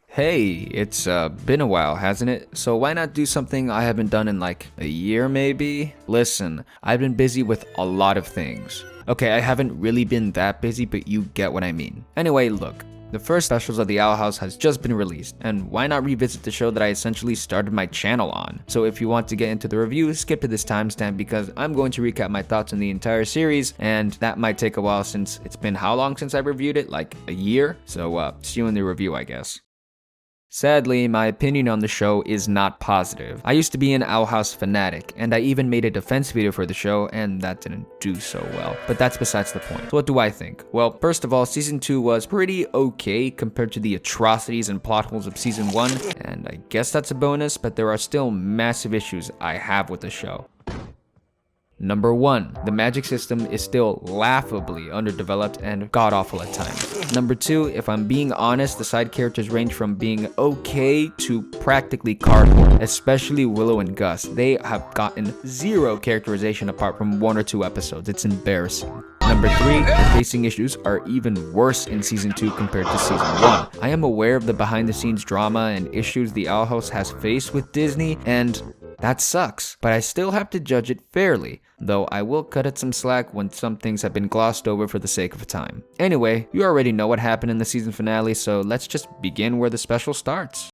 Hey, it's been a while, hasn't it? So why not do something I haven't done in like a year maybe? Listen, I've been busy with a lot of things. Okay, I haven't really been that busy, but you get what I mean. Anyway, look. The first specials of the Owl House has just been released, and why not revisit the show that I essentially started my channel on? So if you want to get into the review, skip to this timestamp because I'm going to recap my thoughts on the entire series, and that might take a while since it's been how long since I reviewed it? Like a year? So see you in the review, I guess. Sadly, my opinion on the show is not positive. I used to be an Owl House fanatic, and I even made a defense video for the show, and that didn't do so well. But that's besides the point. So what do I think? Well, first of all, Season 2 was pretty okay compared to the atrocities and plot holes of Season 1, and I guess that's a bonus, but there are still massive issues I have with the show. Number 1, the magic system is still laughably underdeveloped and god-awful at times. Number 2, if I'm being honest, the side characters range from being okay to practically cardboard, especially Willow and Gus. They have gotten zero characterization apart from 1 or 2 episodes. It's embarrassing. Number 3, the pacing issues are even worse in Season 2 compared to Season 1. I am aware of the behind-the-scenes drama and issues the Owl House has faced with Disney, and that sucks, but I still have to judge it fairly, though I will cut it some slack when some things have been glossed over for the sake of time. Anyway, you already know what happened in the season finale, so let's just begin where the special starts.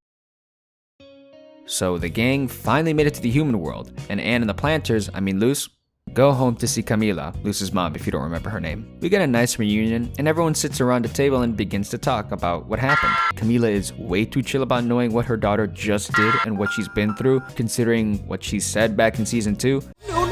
So the gang finally made it to the human world, and Anne and the planters, Luz, go home to see Camila, Luz's mom if you don't remember her name. We get a nice reunion, and everyone sits around the table and begins to talk about what happened. Camila is way too chill about knowing what her daughter just did and what she's been through, considering what she said back in Season 2. No.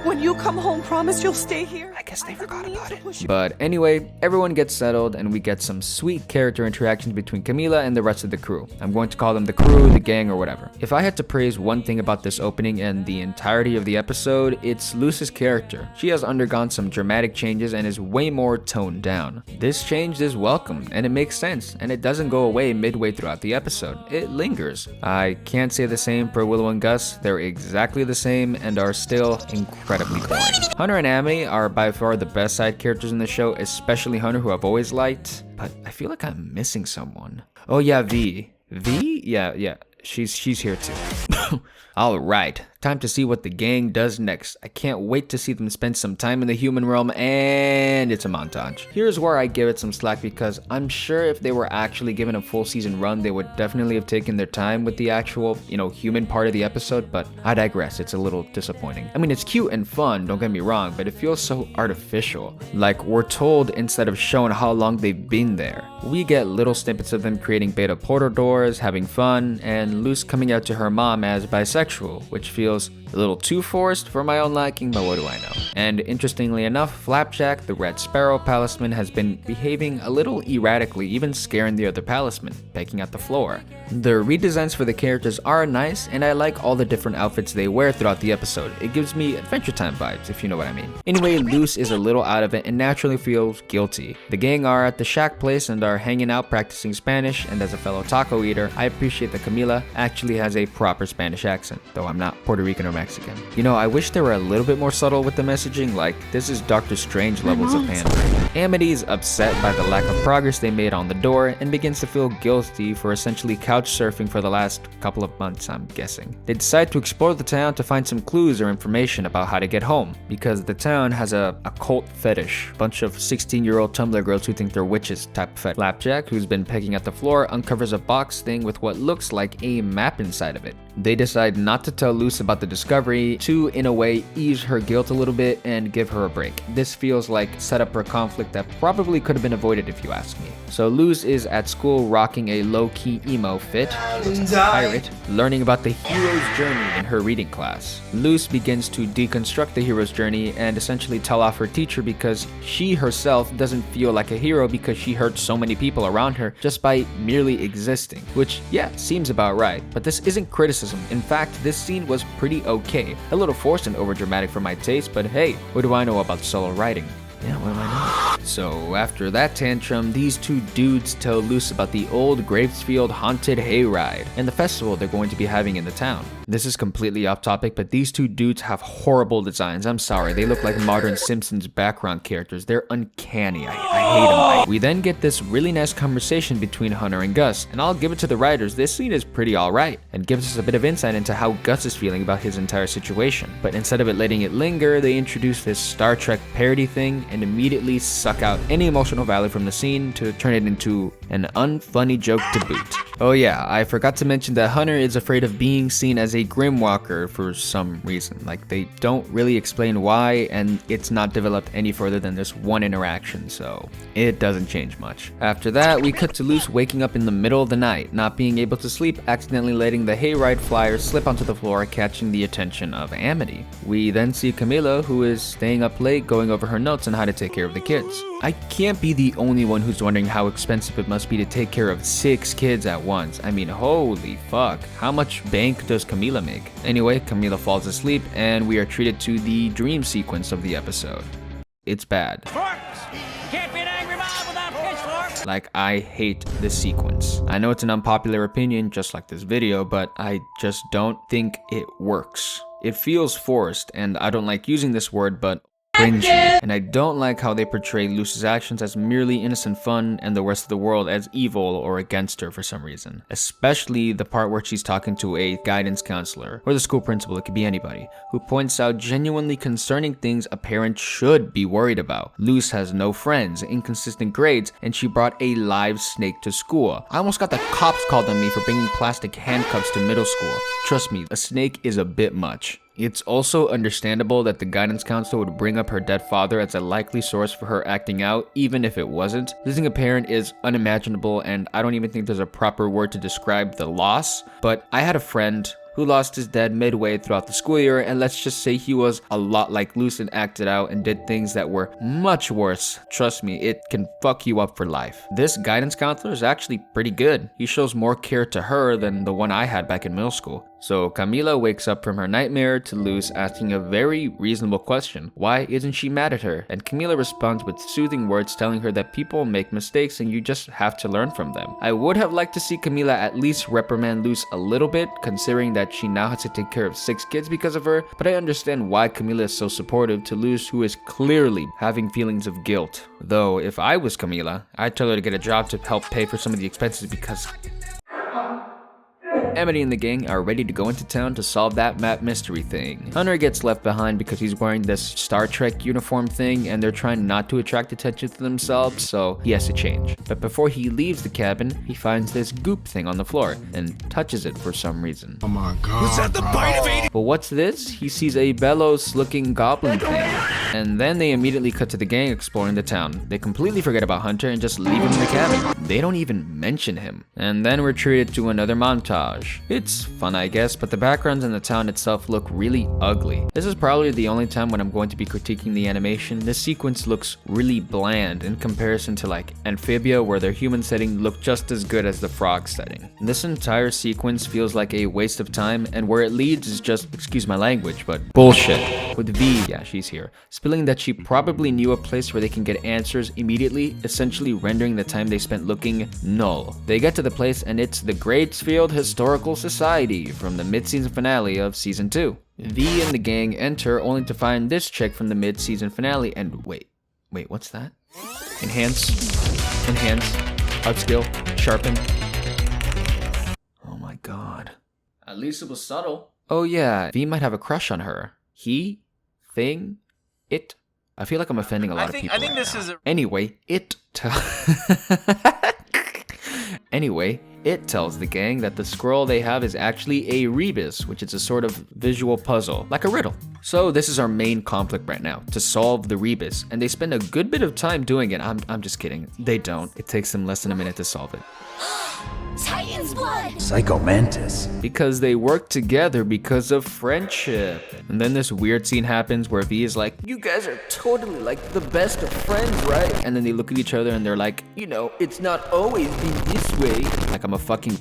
When you come home, promise you'll stay here. I guess they forgot about it. But anyway, everyone gets settled and we get some sweet character interactions between Camila and the rest of the crew. I'm going to call them the crew, the gang, or whatever. If I had to praise one thing about this opening and the entirety of the episode, it's Luz's character. She has undergone some dramatic changes and is way more toned down. This change is welcome and it makes sense, and it doesn't go away midway throughout the episode. It lingers. I can't say the same for Willow and Gus. They're exactly the same and are still incredibly boring. Hunter and Amity are by far the best side characters in the show, especially Hunter, who I've always liked, but I feel like I'm missing someone. Oh yeah, V. V? Yeah, she's here too. Alright, time to see what the gang does next. I can't wait to see them spend some time in the human realm, and it's a montage. Here's where I give it some slack because I'm sure if they were actually given a full season run, they would definitely have taken their time with the actual, human part of the episode, but I digress, it's a little disappointing. It's cute and fun, don't get me wrong, but it feels so artificial. Like we're told instead of showing how long they've been there. We get little snippets of them creating beta portal doors, having fun, and Luz coming out to her mom as bisexual, which feels a little too forced for my own liking, but what do I know? And interestingly enough, Flapjack, the Red Sparrow palisman, has been behaving a little erratically, even scaring the other palisman, pecking at the floor. The redesigns for the characters are nice, and I like all the different outfits they wear throughout the episode. It gives me Adventure Time vibes, if you know what I mean. Anyway, Luz is a little out of it and naturally feels guilty. The gang are at the shack place and are hanging out practicing Spanish, and as a fellow taco eater, I appreciate that Camila actually has a proper Spanish accent, though I'm not Puerto Rican or Mexican. I wish they were a little bit more subtle with the messaging, like this is Doctor Strange levels of pandering. Amity is upset by the lack of progress they made on the door and begins to feel guilty for essentially couch surfing for the last couple of months, I'm guessing. They decide to explore the town to find some clues or information about how to get home, because the town has a cult fetish. Bunch of 16-year-old Tumblr girls who think they're witches type of fetish. Flapjack, who's been pecking at the floor, uncovers a box thing with what looks like a map inside of it. They decide not to tell Luz about the discovery to, in a way, ease her guilt a little bit and give her a break. This feels like setup for a conflict that probably could have been avoided if you ask me. So Luz is at school rocking a low-key emo fit, as a pirate, learning about the hero's journey in her reading class. Luz begins to deconstruct the hero's journey and essentially tell off her teacher because she herself doesn't feel like a hero because she hurt so many people around her just by merely existing, which, yeah, seems about right, but this isn't criticism. In fact, this scene was pretty okay. A little forced and overdramatic for my taste, but hey, what do I know about solo writing? Yeah, what do I know? So after that tantrum, these two dudes tell Luz about the old Gravesfield haunted hayride and the festival they're going to be having in the town. This is completely off topic, but these two dudes have horrible designs. I'm sorry, they look like modern Simpsons background characters. They're uncanny. I hate them. We then get this really nice conversation between Hunter and Gus, and I'll give it to the writers, this scene is pretty alright, and gives us a bit of insight into how Gus is feeling about his entire situation. But instead of it letting it linger, they introduce this Star Trek parody thing and immediately suck out any emotional value from the scene to turn it into an unfunny joke to boot. Oh yeah, I forgot to mention that Hunter is afraid of being seen as a Grimwalker for some reason. Like, they don't really explain why, and it's not developed any further than this one interaction, so it doesn't change much. After that, we cut to Luz waking up in the middle of the night, not being able to sleep, accidentally letting the hayride flyer slip onto the floor, catching the attention of Amity. We then see Camila, who is staying up late going over her notes on how to take care of the kids. I can't be the only one who's wondering how expensive it must be to take care of 6 kids at once. I mean, holy fuck. How much bank does Camila make? Anyway, Camila falls asleep and we are treated to the dream sequence of the episode. It's bad. Can't be an angry mob without pitchforks. Like, I hate this sequence. I know it's an unpopular opinion, just like this video, but I just don't think it works. It feels forced, and I don't like using this word, but cringy. And I don't like how they portray Luz's actions as merely innocent fun and the rest of the world as evil or against her for some reason. Especially the part where she's talking to a guidance counselor or the school principal, it could be anybody, who points out genuinely concerning things a parent should be worried about. Luz has no friends, inconsistent grades, and she brought a live snake to school. I almost got the cops called on me for bringing plastic handcuffs to middle school. Trust me, a snake is a bit much. It's also understandable that the guidance counselor would bring up her dead father as a likely source for her acting out, even if it wasn't. Losing a parent is unimaginable, and I don't even think there's a proper word to describe the loss, but I had a friend who lost his dad midway throughout the school year, and let's just say he was a lot like Luz and acted out and did things that were much worse. Trust me, it can fuck you up for life. This guidance counselor is actually pretty good. He shows more care to her than the one I had back in middle school. So Camila wakes up from her nightmare to Luz asking a very reasonable question. Why isn't she mad at her? And Camila responds with soothing words telling her that people make mistakes and you just have to learn from them. I would have liked to see Camila at least reprimand Luz a little bit, considering that she now has to take care of 6 kids because of her, but I understand why Camila is so supportive to Luz, who is clearly having feelings of guilt. Though, if I was Camila, I'd tell her to get a job to help pay for some of the expenses because Amity and the gang are ready to go into town to solve that map mystery thing. Hunter gets left behind because he's wearing this Star Trek uniform thing and they're trying not to attract attention to themselves, so he has to change. But before he leaves the cabin, he finds this goop thing on the floor and touches it for some reason. Oh my god. Was that the bite of 80? But what's this? He sees a Bellows-looking goblin thing. And then they immediately cut to the gang exploring the town. They completely forget about Hunter and just leave him in the cabin. They don't even mention him. And then we're treated to another montage. It's fun, I guess, but the backgrounds in the town itself look really ugly. This is probably the only time when I'm going to be critiquing the animation. This sequence looks really bland in comparison to like Amphibia, where their human setting looked just as good as the frog setting. This entire sequence feels like a waste of time, and where it leads is just, excuse my language, but bullshit. With V, yeah, she's here, spilling that she probably knew a place where they can get answers immediately, essentially rendering the time they spent looking null. They get to the place and it's the Gravesfield Historical Society from the mid-season finale of season 2. V and the gang enter only to find this chick from the mid-season finale and wait, what's that? Enhance, upskill, sharpen. Oh my god. At least it was subtle. Oh yeah, V might have a crush on her. He, thing, it. I feel like I'm offending a lot of people. I think this is a... Anyway, Anyway, it tells the gang that the scroll they have is actually a rebus, which is a sort of visual puzzle, like a riddle. So this is our main conflict right now, to solve the rebus, and they spend a good bit of time doing it. I'm just kidding. They don't. It takes them less than a minute to solve it. Titan's blood! Psycho Mantis. Because they work together because of friendship. And then this weird scene happens where V is like, you guys are totally like the best of friends, right? And then they look at each other and they're like, you know, it's not always been this way. Like I'm a fucking...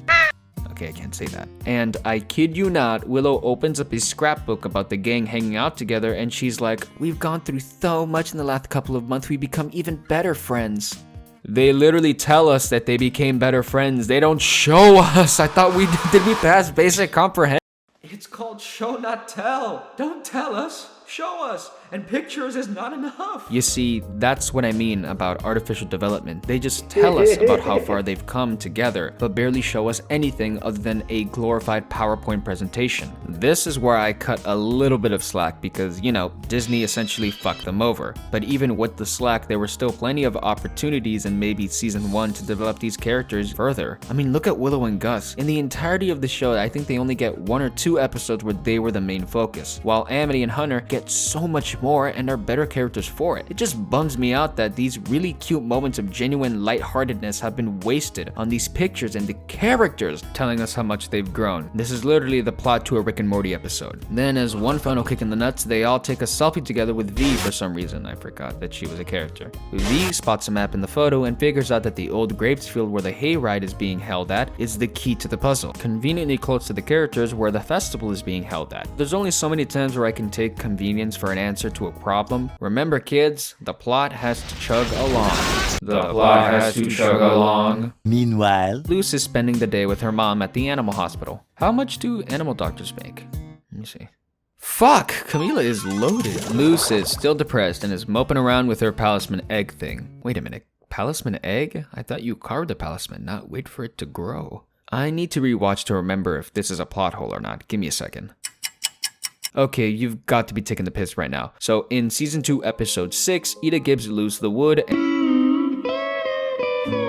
Okay, I can't say that. And I kid you not, Willow opens up his scrapbook about the gang hanging out together and she's like, we've gone through so much in the last couple of months, we become even better friends. They literally tell us that they became better friends. They don't show us. I thought did we pass basic comprehension? It's called show not tell. Don't tell us, show us. And pictures is not enough. You see, that's what I mean about artificial development. They just tell us about how far they've come together, but barely show us anything other than a glorified PowerPoint presentation. This is where I cut a little bit of slack because, you know, Disney essentially fucked them over. But even with the slack, there were still plenty of opportunities in maybe season 1 to develop these characters further. I mean, look at Willow and Gus. In the entirety of the show, I think they only get 1 or 2 episodes where they were the main focus, while Amity and Hunter get so much more and are better characters for it. It just bums me out that these really cute moments of genuine lightheartedness have been wasted on these pictures and the characters telling us how much they've grown. This is literally the plot to a Rick and Morty episode. Then as one final kick in the nuts, they all take a selfie together with V for some reason. I forgot that she was a character. V spots a map in the photo and figures out that the old grapes field where the hayride is being held at is the key to the puzzle, conveniently close to the characters where the festival is being held at. There's only so many times where I can take convenience for an answer to a problem. Remember kids, the plot has to chug along. The plot has to chug along. Meanwhile, Luce is spending the day with her mom at the animal hospital. How much do animal doctors make? Let me see. Fuck! Camila is loaded. Luce is still depressed and is moping around with her palisman egg thing. Wait a minute. Palisman egg? I thought you carved a palisman, not wait for it to grow. I need to rewatch to remember if this is a plot hole or not. Give me a second. Okay, you've got to be taking the piss right now. So in season 2 episode 6, Ida gives Luce the wood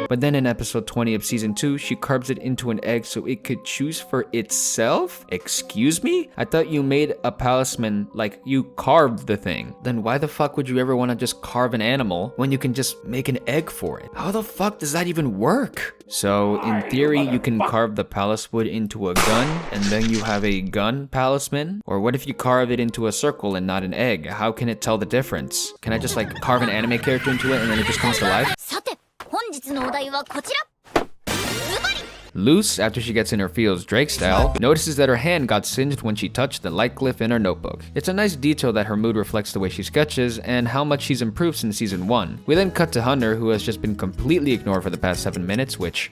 but then in episode 20 of season 2, she carves it into an egg so it could choose for itself? Excuse me? I thought you made a palisman, like you carved the thing. Then why the fuck would you ever want to just carve an animal when you can just make an egg for it? How the fuck does that even work? So in theory, you can carve the palace wood into a gun and then you have a gun palisman? Or what if you carve it into a circle and not an egg? How can it tell the difference? Can I just like carve an anime character into it and then it just comes to life? さて、本日のお題はこちら。ズバリ Luce, after she gets in her feels Drake style, notices that her hand got singed when she touched the light glyph in her notebook. It's a nice detail that her mood reflects the way she sketches and how much she's improved since season 1. We then cut to Hunter, who has just been completely ignored for the past 7 minutes, which...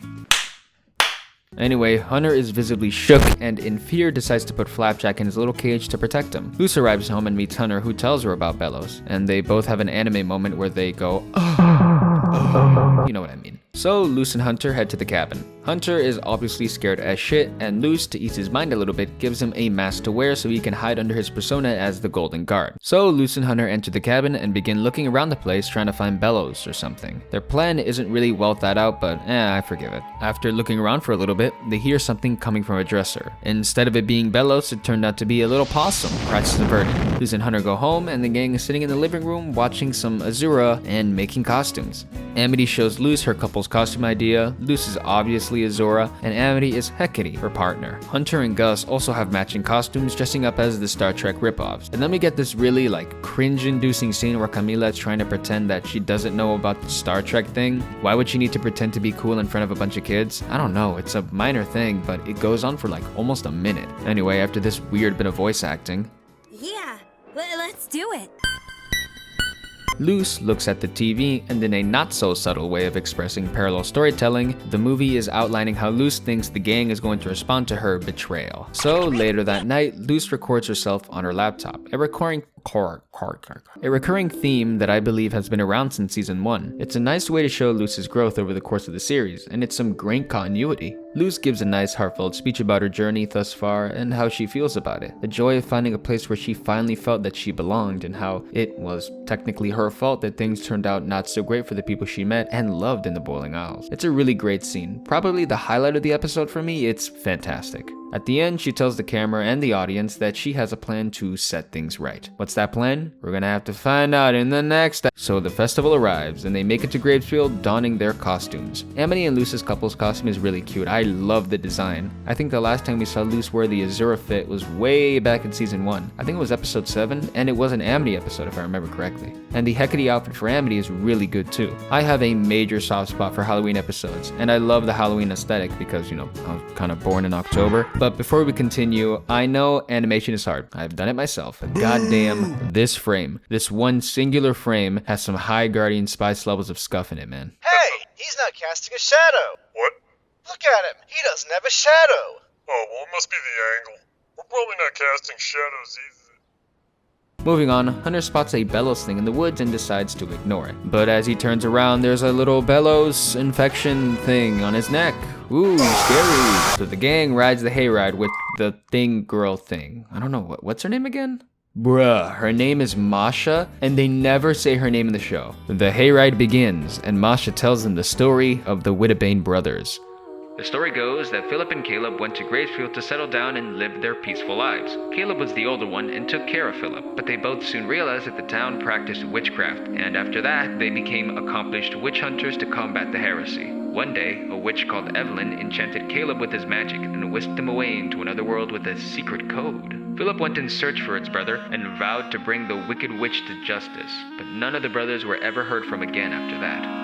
Anyway, Hunter is visibly shook and in fear decides to put Flapjack in his little cage to protect him. Luce arrives home and meets Hunter, who tells her about Bellows, and they both have an anime moment where they go, oh, you know what I mean. So Luce and Hunter head to the cabin. Hunter is obviously scared as shit, and Luce, to ease his mind a little bit, gives him a mask to wear so he can hide under his persona as the Golden Guard. So Luce and Hunter enter the cabin and begin looking around the place trying to find Bellows or something. Their plan isn't really well thought out, but I forgive it. After looking around for a little bit, they hear something coming from a dresser. Instead of it being Bellows, it turned out to be a little possum, crashes averted. Luce and Hunter go home, and the gang is sitting in the living room watching some Azura and making costumes. Amity shows Luce her couple's costume idea. Luce is obviously Azura, and Amity is Hecate, her partner. Hunter and Gus also have matching costumes, dressing up as the Star Trek ripoffs. And then we get this really cringe-inducing scene where Camila is trying to pretend that she doesn't know about the Star Trek thing. Why would she need to pretend to be cool in front of a bunch of kids? I don't know, it's a minor thing, but it goes on for almost a minute. Anyway, after this weird bit of voice acting, Yeah, let's do it. Luce looks at the TV, and in a not-so-subtle way of expressing parallel storytelling, the movie is outlining how Luce thinks the gang is going to respond to her betrayal. So later that night, Luce records herself on her laptop, a recurring theme that I believe has been around since season 1. It's a nice way to show Luce's growth over the course of the series, and it's some great continuity. Luce gives a nice heartfelt speech about her journey thus far and how she feels about it. The joy of finding a place where she finally felt that she belonged, and how it was technically her fault that things turned out not so great for the people she met and loved in the Boiling Isles. It's a really great scene. Probably the highlight of the episode for me. It's fantastic. At the end, she tells the camera and the audience that she has a plan to set things right. What's that plan? We're gonna have to find out in the next. So the festival arrives and they make it to Gravesfield donning their costumes. Amity and Luce's couple's costume is really cute. I love the design. I think the last time we saw Luce wear the Azura fit was way back in season 1. I think it was episode 7, and it was an Amity episode if I remember correctly. And the Hecate outfit for Amity is really good too. I have a major soft spot for Halloween episodes, and I love the Halloween aesthetic because, you know, I was kind of born in October. But before we continue, I know animation is hard. I've done it myself. Goddamn, this frame, this one singular frame has some high Guardian Spice levels of scuff in it, man. Hey, he's not casting a shadow. What? Look at him. He doesn't have a shadow. Oh, well, it must be the angle. We're probably not casting shadows either. Moving on, Hunter spots a Bellows thing in the woods and decides to ignore it. But as he turns around, there's a little Bellows infection thing on his neck. Ooh, scary. So the gang rides the hayride with the thing girl thing. I don't know, what's her name again? Bruh, her name is Masha, and they never say her name in the show. The hayride begins, and Masha tells them the story of the Wittebane brothers. The story goes that Philip and Caleb went to Gravesfield to settle down and live their peaceful lives. Caleb was the older one and took care of Philip, but they both soon realized that the town practiced witchcraft, and after that, they became accomplished witch hunters to combat the heresy. One day, a witch called Evalyn enchanted Caleb with his magic and whisked him away into another world with a secret code. Philip went in search for its brother and vowed to bring the wicked witch to justice, but none of the brothers were ever heard from again after that.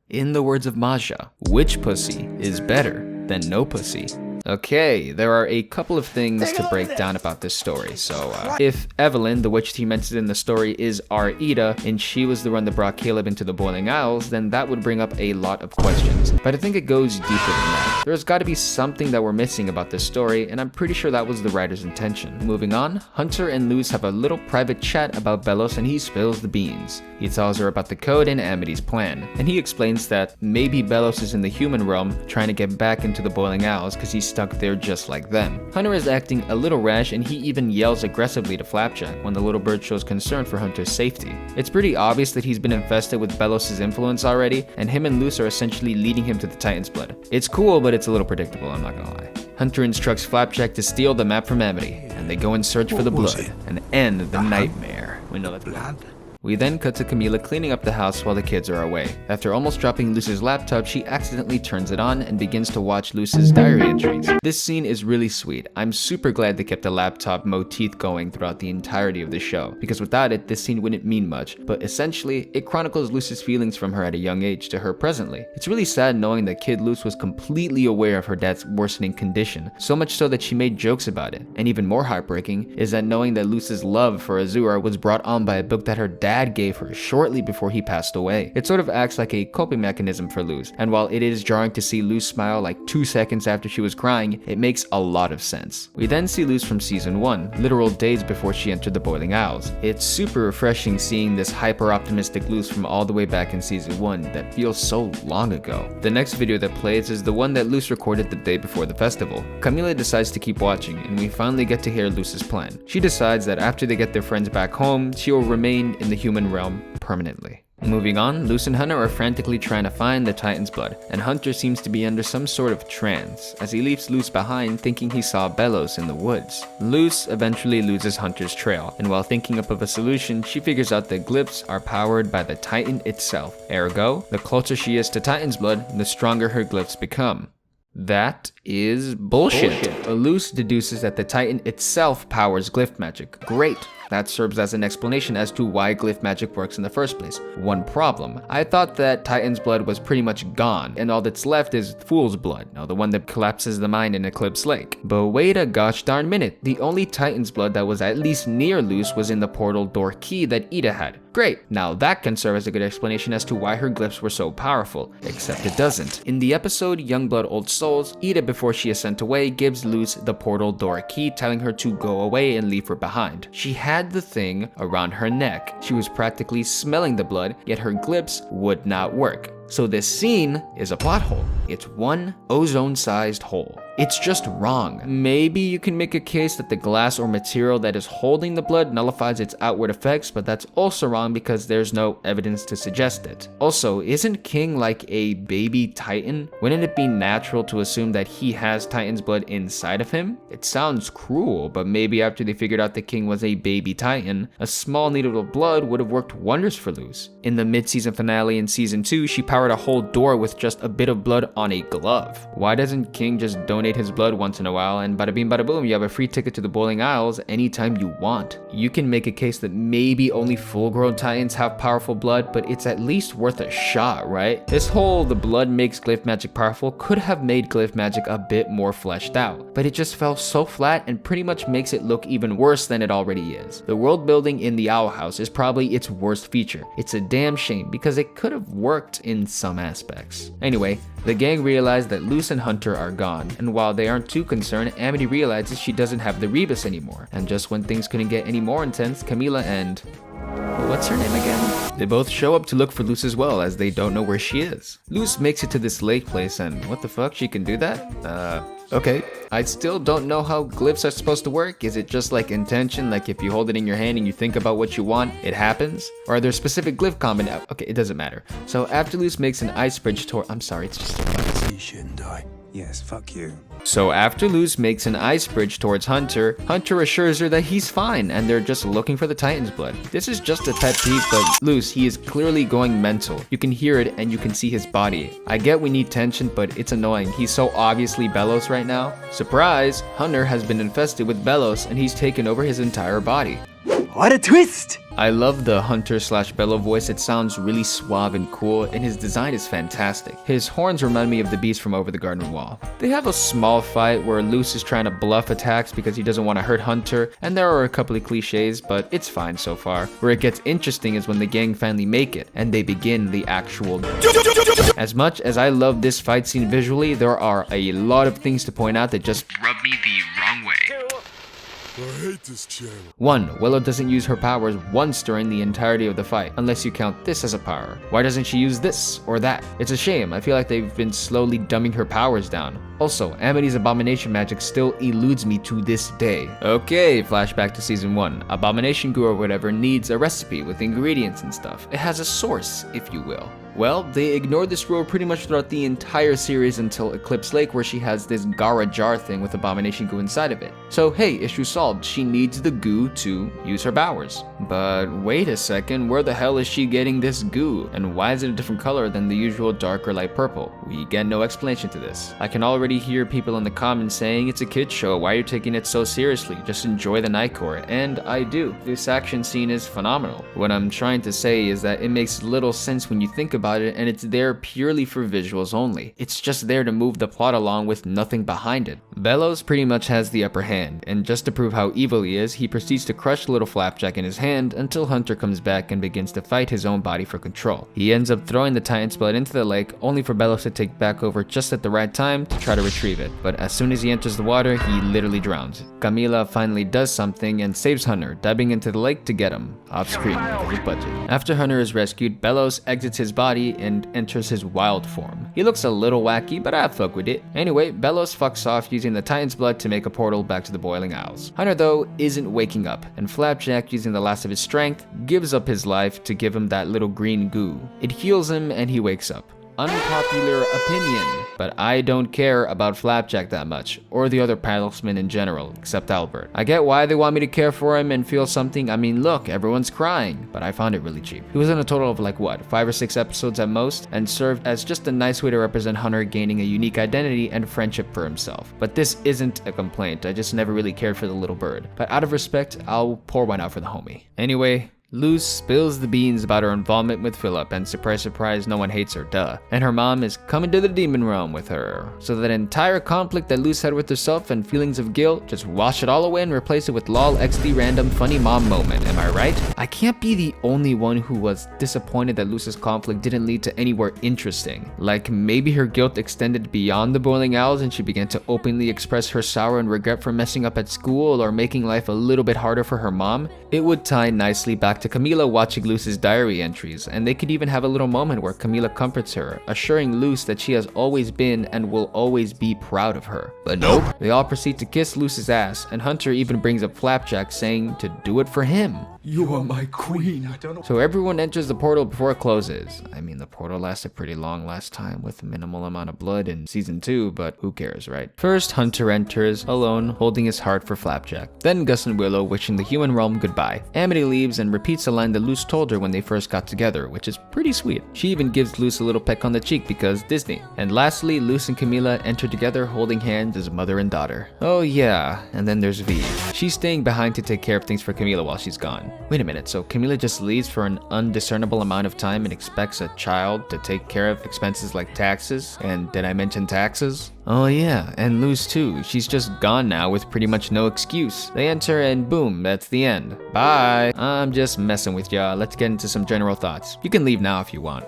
In the words of Masha, witch pussy is better than no pussy. Okay, there are a couple of things to break down about this story. So, if Evalyn, the witch he mentioned in the story, is our Ida, and she was the one that brought Caleb into the Boiling Isles, then that would bring up a lot of questions. But I think it goes deeper than that. There's gotta be something that we're missing about this story, and I'm pretty sure that was the writer's intention. Moving on, Hunter and Luce have a little private chat about Bellows, and he spills the beans. He tells her about the code and Amity's plan, and he explains that maybe Bellows is in the human realm trying to get back into the Boiling Isles because he's stuck there just like them. Hunter is acting a little rash, and he even yells aggressively to Flapjack when the little bird shows concern for Hunter's safety. It's pretty obvious that he's been infested with Bellows' influence already, and him and Luce are essentially leading him to the Titan's blood. It's cool, but it's a little predictable, I'm not gonna lie. Hunter instructs Flapjack to steal the map from Amity, and they go in search for the blood and end the nightmare. We know that's blood. We then cut to Camila cleaning up the house while the kids are away. After almost dropping Luce's laptop, she accidentally turns it on and begins to watch Luce's diary entries. This scene is really sweet. I'm super glad they kept the laptop motif going throughout the entirety of the show, because without it, this scene wouldn't mean much, but essentially, it chronicles Luce's feelings from her at a young age to her presently. It's really sad knowing that kid Luce was completely aware of her dad's worsening condition, so much so that she made jokes about it. And even more heartbreaking is that knowing that Luce's love for Azura was brought on by a book that her dad gave her shortly before he passed away. It sort of acts like a coping mechanism for Luce, and while it is jarring to see Luce smile like 2 seconds after she was crying, it makes a lot of sense. We then see Luce from season 1, literal days before she entered the Boiling Isles. It's super refreshing seeing this hyper-optimistic Luce from all the way back in season 1 that feels so long ago. The next video that plays is the one that Luce recorded the day before the festival. Camila decides to keep watching, and we finally get to hear Luce's plan. She decides that after they get their friends back home, she will remain in the human realm permanently. Moving on, Luce and Hunter are frantically trying to find the Titan's blood, and Hunter seems to be under some sort of trance, as he leaves Luce behind thinking he saw Bellows in the woods. Luce eventually loses Hunter's trail, and while thinking up of a solution, she figures out that glyphs are powered by the Titan itself. Ergo, the closer she is to Titan's blood, the stronger her glyphs become. That is bullshit. Luce deduces that the Titan itself powers glyph magic. Great. That serves as an explanation as to why glyph magic works in the first place. One problem. I thought that Titan's blood was pretty much gone, and all that's left is Fool's blood, the one that collapses the mind in Eclipse Lake. But wait a gosh darn minute. The only Titan's blood that was at least near Luce was in the portal door key that Ida had. Great. Now that can serve as a good explanation as to why her glyphs were so powerful, except it doesn't. In the episode Youngblood Old Souls, Ida, before she is sent away, gives Luce the portal door key, telling her to go away and leave her behind. She had the thing around her neck. She was practically smelling the blood, yet her glyphs would not work. So this scene is a plot hole. It's one ozone-sized hole. It's just wrong. Maybe you can make a case that the glass or material that is holding the blood nullifies its outward effects, but that's also wrong because there's no evidence to suggest it. Also, isn't King like a baby Titan? Wouldn't it be natural to assume that he has Titan's blood inside of him? It sounds cruel, but maybe after they figured out the King was a baby Titan, a small needle of blood would have worked wonders for Luz. In the mid-season finale in season 2, she powered a whole door with just a bit of blood on a glove. Why doesn't King just donate his blood once in a while and bada bing bada boom, you have a free ticket to the bowling aisles anytime you want? You can make a case that maybe only full-grown Titans have powerful blood, but it's at least worth a shot, right? This whole the blood makes glyph magic powerful could have made glyph magic a bit more fleshed out, but it just fell so flat and pretty much makes it look even worse than it already is. The world building in the Owl House is probably its worst feature. It's a damn shame because it could have worked in some aspects. Anyway, the gang realized that Luz and Hunter are gone, and while they aren't too concerned, Amity realizes she doesn't have the Rebus anymore. And just when things couldn't get any more intense, Camila and... what's her name again? They both show up to look for Luz as well, as they don't know where she is. Luz makes it to this lake place, and what the fuck, she can do that? Okay. I still don't know how glyphs are supposed to work. Is it just like intention, like if you hold it in your hand and you think about what you want, it happens? Or are there specific glyph combinations? Okay, it doesn't matter. So after Luz makes an ice bridge toward... I'm sorry, it's just... You shouldn't die. Yes, fuck you. So after Luz makes an ice bridge towards Hunter, Hunter assures her that he's fine and they're just looking for the Titan's blood. This is just a pet peeve, but Luz, he is clearly going mental. You can hear it and you can see his body. I get we need tension, but it's annoying. He's so obviously Belos right now. Surprise! Hunter has been infested with Belos and he's taken over his entire body. What a twist! I love the Hunter/Bello voice. It sounds really suave and cool, and his design is fantastic. His horns remind me of the beast from Over the Garden Wall. They have a small fight where Luz is trying to bluff attacks because he doesn't want to hurt Hunter, and there are a couple of cliches, but it's fine so far. Where it gets interesting is when the gang finally make it, and they begin the actual... As much as I love this fight scene visually, there are a lot of things to point out that just rub me the wrong way. I hate this channel. 1. Willow doesn't use her powers once during the entirety of the fight, unless you count this as a power. Why doesn't she use this or that? It's a shame. I feel like they've been slowly dumbing her powers down. Also, Amity's abomination magic still eludes me to this day. Okay, flashback to season 1. Abomination goo or whatever needs a recipe with ingredients and stuff. It has a source, if you will. Well, they ignored this rule pretty much throughout the entire series until Eclipse Lake, where she has this Gara jar thing with abomination goo inside of it. So hey, issue solved. She needs the goo to use her powers. But wait a second, where the hell is she getting this goo? And why is it a different color than the usual dark or light purple? We get no explanation to this. I can already hear people in the comments saying it's a kid's show, why are you taking it so seriously? Just enjoy the night court. And I do. This action scene is phenomenal. What I'm trying to say is that it makes little sense when you think about it, and it's there purely for visuals only. It's just there to move the plot along with nothing behind it. Belos pretty much has the upper hand, and just to prove how evil he is, he proceeds to crush little Flapjack in his hand until Hunter comes back and begins to fight his own body for control. He ends up throwing the Titan's blood into the lake, only for Belos to take back over just at the right time to try to retrieve it. But as soon as he enters the water, he literally drowns. Camila finally does something and saves Hunter, diving into the lake to get him, off screen because of budget. After Hunter is rescued, Belos exits his body and enters his wild form. He looks a little wacky, but I fuck with it. Anyway, Belos fucks off using the Titan's blood to make a portal back to the Boiling Isles. Hunter though isn't waking up, and Flapjack, using the last of his strength, gives up his life to give him that little green goo. It heals him and he wakes up. Unpopular opinion, but I don't care about Flapjack that much, or the other paddlesmen in general, except Albert. I get why they want me to care for him and feel something. I mean, look, everyone's crying, but I found it really cheap. He was in a total of like what, 5 or 6 episodes at most, and served as just a nice way to represent Hunter gaining a unique identity and friendship for himself. But this isn't a complaint, I just never really cared for the little bird. But out of respect, I'll pour one out for the homie. Anyway, Luz spills the beans about her involvement with Philip, and surprise surprise, no one hates her, duh. And her mom is coming to the demon realm with her. So that entire conflict that Luz had with herself and feelings of guilt, just wash it all away and replace it with lol xd random funny mom moment, am I right? I can't be the only one who was disappointed that Luz's conflict didn't lead to anywhere interesting. Like maybe her guilt extended beyond the Boiling Owls and she began to openly express her sorrow and regret for messing up at school or making life a little bit harder for her mom. It would tie nicely back back to Camila watching Luz's diary entries, and they could even have a little moment where Camila comforts her, assuring Luz that she has always been and will always be proud of her. But nope, they all proceed to kiss Luz's ass, and Hunter even brings up Flapjack saying to do it for him. You are my queen. So everyone enters the portal before it closes. I mean, the portal lasted pretty long last time with minimal amount of blood in season 2, but who cares, right? First, Hunter enters, alone, holding his heart for Flapjack. Then Gus and Willow wishing the human realm goodbye. Amity leaves and repeats a line that Luz told her when they first got together, which is pretty sweet. She even gives Luz a little peck on the cheek because Disney. And lastly, Luz and Camila enter together holding hands as mother and daughter. Oh yeah, and then there's V. She's staying behind to take care of things for Camila while she's gone. Wait a minute, so Camila just leaves for an undiscernible amount of time and expects a child to take care of expenses like taxes? And did I mention taxes? Oh yeah, and Luz too. She's just gone now with pretty much no excuse. They enter and boom, that's the end. Bye. I'm just messing with y'all. Let's get into some general thoughts. You can leave now if you want.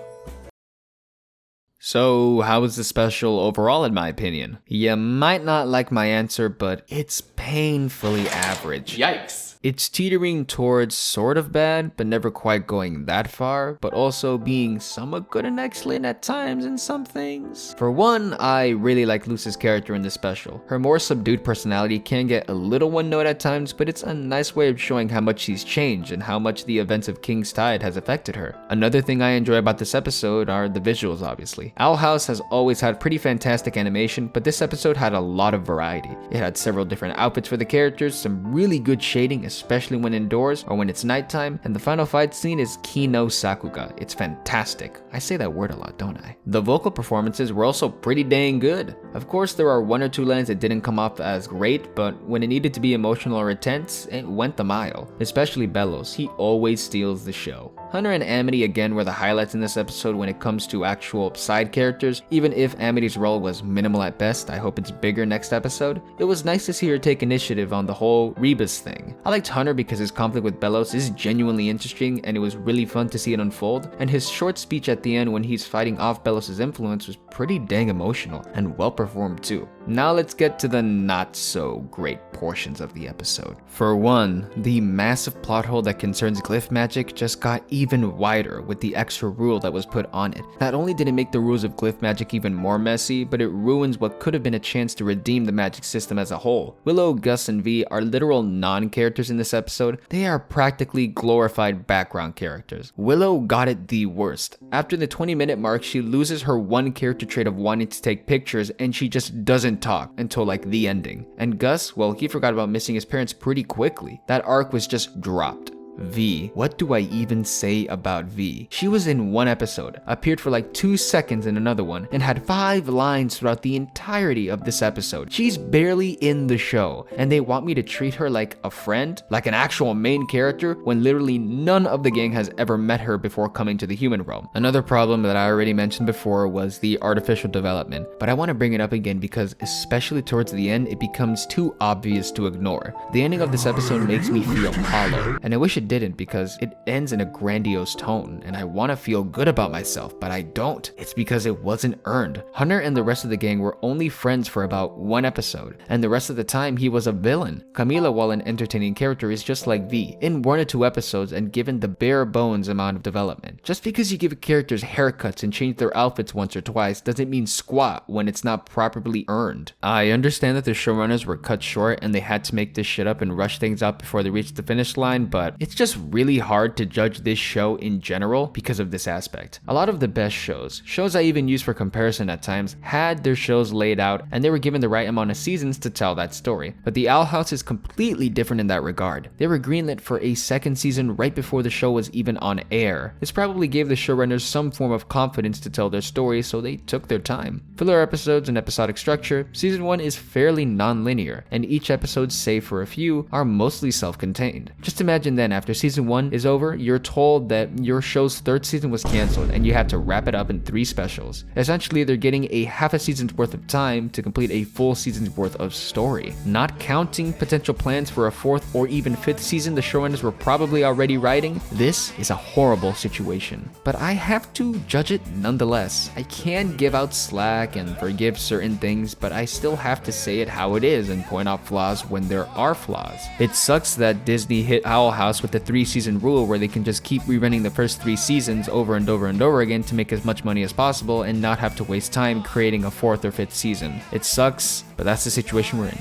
So, how was the special overall in my opinion? You might not like my answer, but it's painfully average. Yikes! It's teetering towards sort of bad, but never quite going that far, but also being somewhat good and excellent at times in some things. For one, I really like Luz's character in this special. Her more subdued personality can get a little one note at times, but it's a nice way of showing how much she's changed and how much the events of King's Tide has affected her. Another thing I enjoy about this episode are the visuals, obviously. Owl House has always had pretty fantastic animation, but this episode had a lot of variety. It had several different outfits for the characters, some really good shading, especially when indoors or when it's nighttime, and the final fight scene is Kino Sakuga. It's fantastic. I say that word a lot, don't I? The vocal performances were also pretty dang good. Of course, there are one or two lines that didn't come off as great, but when it needed to be emotional or intense, it went the mile. Especially Bellows, he always steals the show. Hunter and Amity again were the highlights in this episode when it comes to actual side characters. Even if Amity's role was minimal at best, I hope it's bigger next episode. It was nice to see her take initiative on the whole Rebus thing. I liked Hunter because his conflict with Bellows is genuinely interesting and it was really fun to see it unfold, and his short speech at the end when he's fighting off Bellows' influence was pretty dang emotional and well performed too. Now let's get to the not so great portions of the episode. For one, the massive plot hole that concerns glyph magic just got even wider with the extra rule that was put on it. Not only did it make the rules of glyph magic even more messy, but it ruins what could have been a chance to redeem the magic system as a whole. Willow, Gus, and V are literal non-characters in this episode. They are practically glorified background characters. Willow got it the worst. After the 20-minute mark, she loses her one character trait of wanting to take pictures and she just doesn't talk until like the ending. And Gus, well, he forgot about missing his parents pretty quickly. That arc was just dropped. V. What do I even say about V? She was in one episode, appeared for like 2 seconds in another one, and had 5 lines throughout the entirety of this episode. She's barely in the show, and they want me to treat her like a friend, like an actual main character, when literally none of the gang has ever met her before coming to the human realm. Another problem that I already mentioned before was the artificial development, but I want to bring it up again because especially towards the end, it becomes too obvious to ignore. The ending of this episode makes me feel hollow, and I wish it didn't because it ends in a grandiose tone and I want to feel good about myself, but I don't. It's because it wasn't earned. Hunter and the rest of the gang were only friends for about 1 episode, and the rest of the time he was a villain. Camila, while an entertaining character, is just like V, in 1 or 2 episodes and given the bare bones amount of development. Just because you give characters haircuts and change their outfits once or twice doesn't mean squat when it's not properly earned. I understand that the showrunners were cut short and they had to make this shit up and rush things out before they reached the finish line, but it's just really hard to judge this show in general because of this aspect. A lot of the best shows I even use for comparison at times, had their shows laid out and they were given the right amount of seasons to tell that story. But the Owl House is completely different in that regard. They were greenlit for a 2nd season right before the show was even on air. This probably gave the showrunners some form of confidence to tell their story, so they took their time. Filler episodes and episodic structure, season 1 is fairly non-linear, and each episode, save for a few, are mostly self-contained. Just imagine then, after season 1 is over, you're told that your show's 3rd season was canceled and you had to wrap it up in 3 specials. Essentially, they're getting a half a season's worth of time to complete a full season's worth of story. Not counting potential plans for a 4th or even 5th season the showrunners were probably already writing, this is a horrible situation. But I have to judge it nonetheless. I can give out slack and forgive certain things, but I still have to say it how it is and point out flaws when there are flaws. It sucks that Disney hit Owl House with with the 3-season rule where they can just keep rerunning the first 3 seasons over and over and over again to make as much money as possible and not have to waste time creating a 4th or 5th season. It sucks, but that's the situation we're in.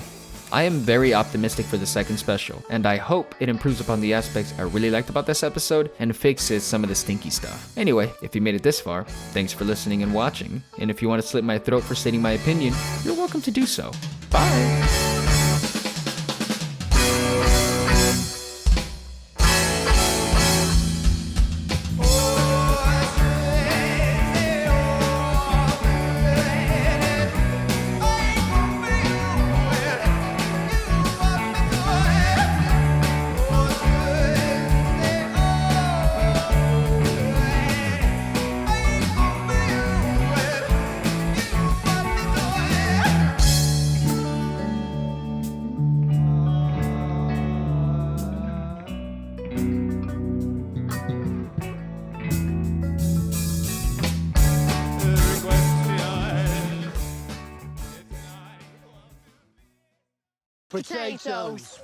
I am very optimistic for the second special, and I hope it improves upon the aspects I really liked about this episode and fixes some of the stinky stuff. Anyway, if you made it this far, thanks for listening and watching, and if you want to slit my throat for stating my opinion, you're welcome to do so. Bye! Potatoes!